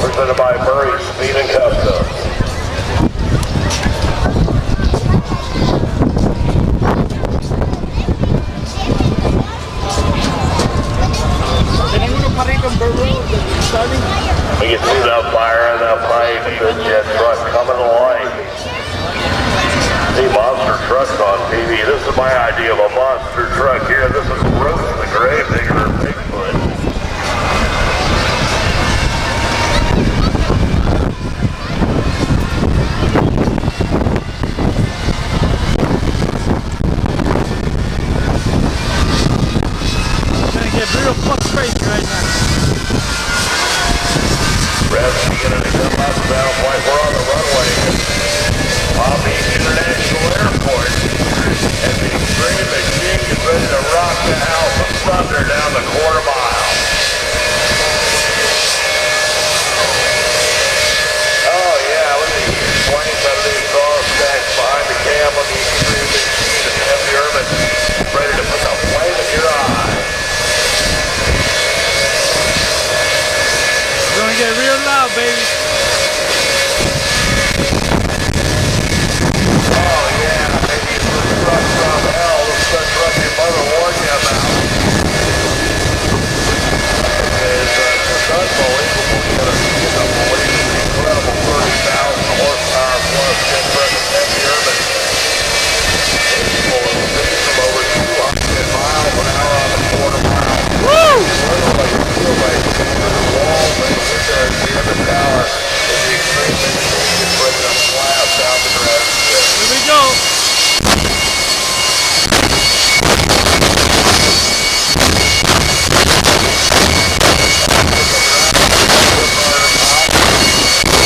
Presented by Murray Speed and Customs. We can see that fire in that pipe, the jet truck coming alight. See monster trucks on TV. This is my idea of a monster truck here. This is Roots the Gravedigger Bigfoot. Real fuck crazy right now. Revs beginning to come up now, like we're on the runway at Palm Beach International Airport. And the Extreme Machine is ready to rock the house of thunder down the quarter mile. Oh yeah, look at these flames out of these car stacks behind the cam on the Extreme Machine and Heavy Urban ready to put the flame in your eye. Gonna get real loud, baby. Oh yeah, maybe it's the truck from hell. This is the truck your mother warned you about. It's just unbelievable. You gotta see it. Unbelievable. Incredible 30,000 horsepower plus 10 present Heavy Urban. Capable of speeds from over 200 miles an hour on the quarter mile. Woo! Literally feel like the walls and the windows near the tower in the Extreme Machine is ready to blast out the grass. Here we go.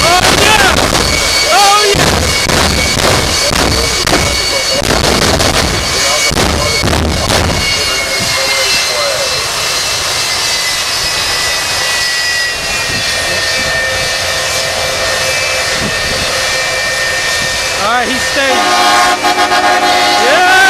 Oh yeah! Oh yeah! All right, he's staying. Yeah!